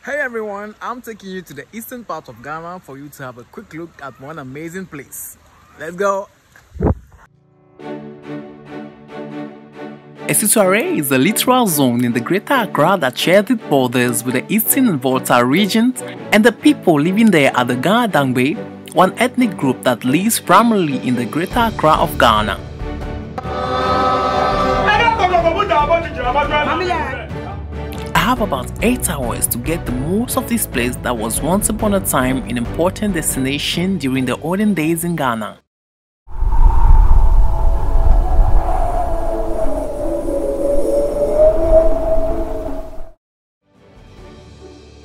Hey everyone, I'm taking you to the eastern part of Ghana for you to have a quick look at one amazing place. Let's go! Asutuare is a littoral zone in the Greater Accra that shares its borders with the eastern and Volta regions, and the people living there are the Ghana Dangbe, one ethnic group that lives primarily in the Greater Accra of Ghana. I have about 8 hours to get the most of this place that was once upon a time an important destination during the olden days in Ghana.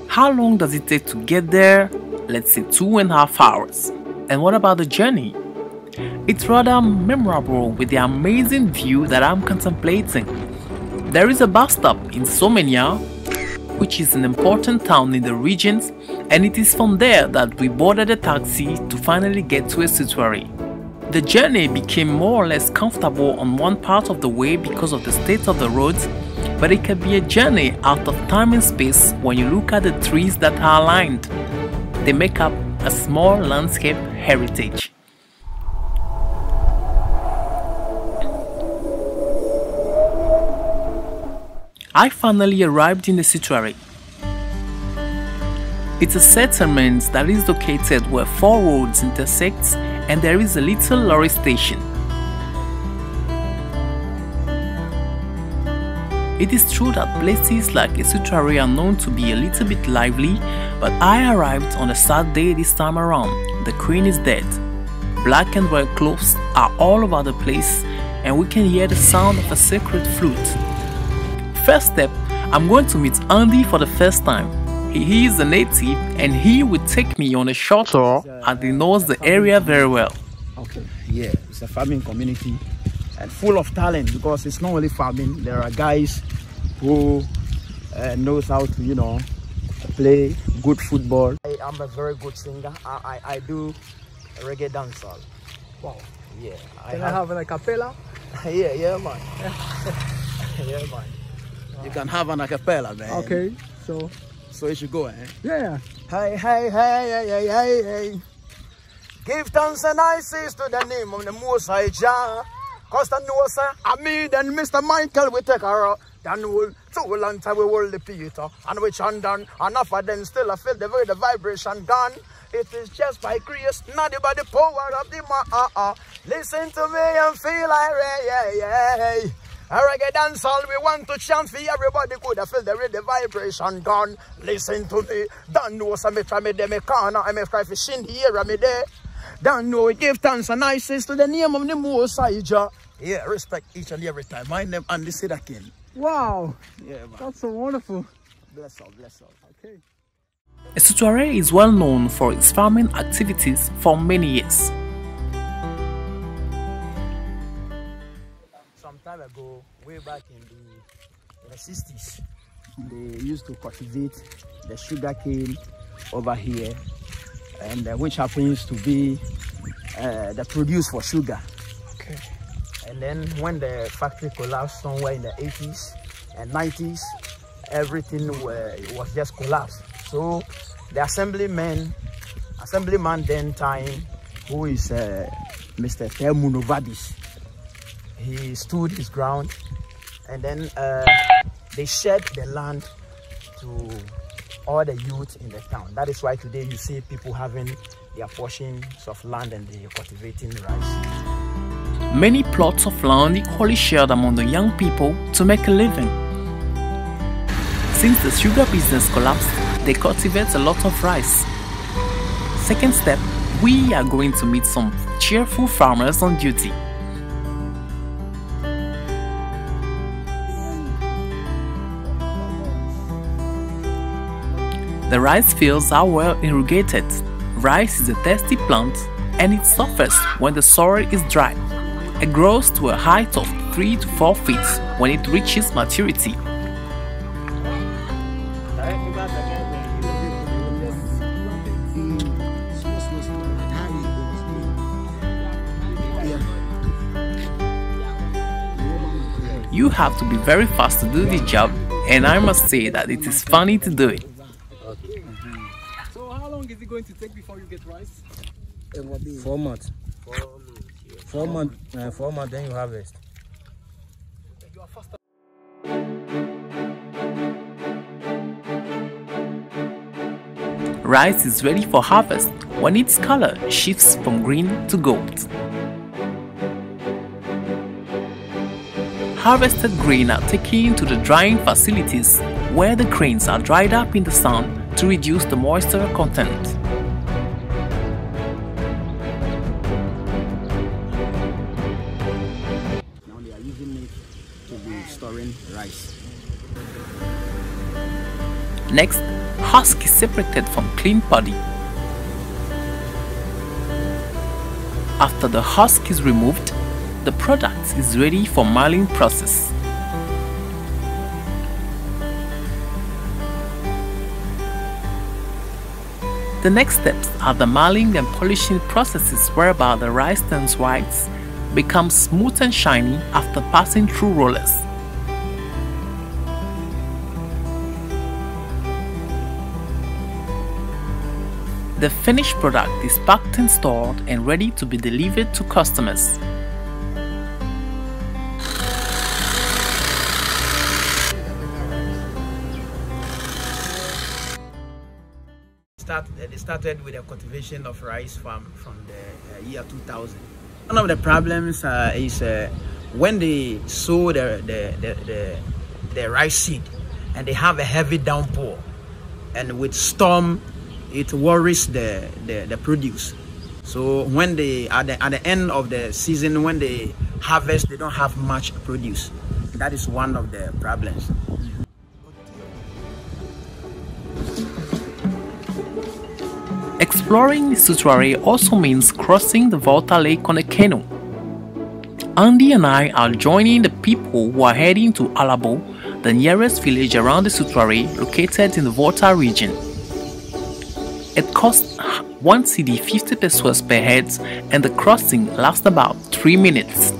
How long does it take to get there? Let's say 2.5 hours. And what about the journey? It's rather memorable with the amazing view that I'm contemplating. There is a bus stop in Somenia, which is an important town in the regions, and it is from there that we boarded a taxi to finally get to Asutuare. The journey became more or less comfortable on one part of the way because of the state of the roads, but it can be a journey out of time and space when you look at the trees that are aligned. They make up a small landscape heritage. I finally arrived in Asutuare. It's a settlement that is located where 4 roads intersect, and there is a little lorry station. It is true that places like Asutuare are known to be a little bit lively, but I arrived on a sad day this time around. The queen is dead. Black and white clothes are all over the place, and we can hear the sound of a sacred flute. First step, I'm going to meet Andy for the first time. He is a native and he will take me on a short tour and he knows the area very well. Okay, yeah, it's a farming community and full of talent because it's not only farming. There are guys who knows how to, play good football. I'm a very good singer. I do reggae dancehall. Wow. Yeah. Can I have an acapella? Yeah, man. Yeah, man. You can have an acapella, man. Okay, so you should go, eh? Yeah. Hey, hey, hey, hey, hey, hey, hey. Give thanks and praises to the name of the Most High Jah. Cause the know, sir, I mean, then Mr. Michael will take her out. Then we'll too long time we hold the Peter. And we chant down. And after then still I feel the vibration gone. It is just by grace, not by the power of the Listen to me and feel like yeah. A reggae dancehall we want to chant for everybody could have feel the vibration gone. Listen to me. Don't know some me try me de me corner. I me try for shin here and me there. Don't know we give thanks and praises to the name of the Most High Jah. Yeah, respect each and every time. My name Andy Sidakin. Wow. Yeah, man. That's so wonderful. Bless all. Okay. Asutuare is well known for its farming activities for many years. Some time ago, way back in the 60s, they used to cultivate the sugar cane over here, and which happens to be the produce for sugar. Okay. And then when the factory collapsed somewhere in the 80s and 90s, everything was just collapsed. So the assemblyman then time, who is Mr. Temunovadis, he stood his ground, and then they shared the land to all the youth in the town. That is why today you see people having their portions of land and they are cultivating rice. Many plots of land equally shared among the young people to make a living. Since the sugar business collapsed, they cultivate a lot of rice. Second step, we are going to meet some cheerful farmers on duty. The rice fields are well irrigated. Rice is a thirsty plant and it suffers when the soil is dry. It grows to a height of 3 to 4 feet when it reaches maturity. You have to be very fast to do the job, and I must say that it is funny to do it. is it going to take before you get rice? 4 months. 4 months. Yeah. 4 months, then you harvest. You are faster. Rice is ready for harvest when its color shifts from green to gold. Harvested grain are taken to the drying facilities where the grains are dried up in the sun to reduce the moisture content. Now they are using it to be storing rice. Next, husk is separated from clean body. After the husk is removed, the product is ready for milling process. The next steps are the milling and polishing processes whereby the rice turns white, becomes smooth and shiny after passing through rollers. The finished product is packed and stored and ready to be delivered to customers. They started with the cultivation of rice farm from the year 2000. One of the problems is when they sow the rice seed and they have a heavy downpour, and with storm it worries the produce. So when they at the end of the season, when they harvest, they don't have much produce. That is one of the problems. Exploring Asutuare also means crossing the Volta Lake on a canoe. Andy and I are joining the people who are heading to Alabo, the nearest village around the Asutuare located in the Volta region. It costs 1 cedi 50 pesos per head and the crossing lasts about 3 minutes.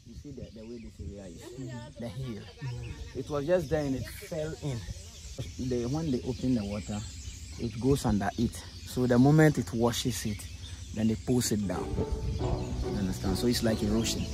You see the way this area is, the hill. It was just there and it fell in. When they open the water, it goes under it. So the moment it washes it, then they push it down. You understand? So it's like erosion.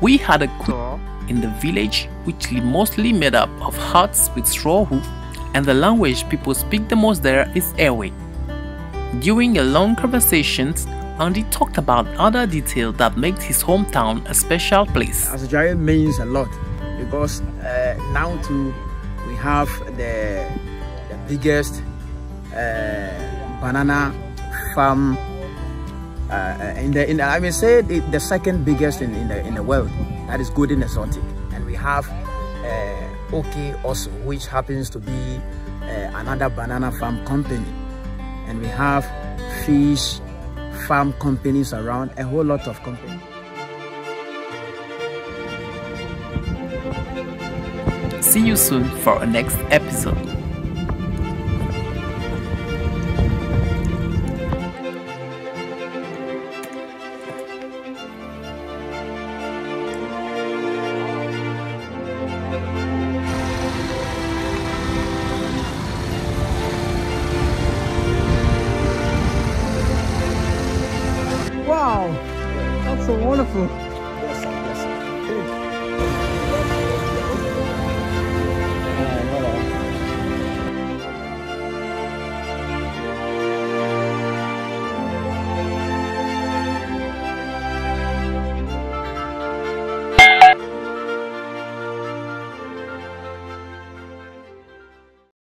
We had a tour in the village, which is mostly made up of huts with straw roof, and the language people speak the most there is Ewe. During a long conversation, Andy talked about other details that make his hometown a special place. Asutuare means a lot because now too we have the biggest banana farm I may say the second biggest in the world. That is good and exotic, and we have OK also, which happens to be another banana farm company, and we have fish farm companies around, a whole lot of companies. See you soon for our next episode.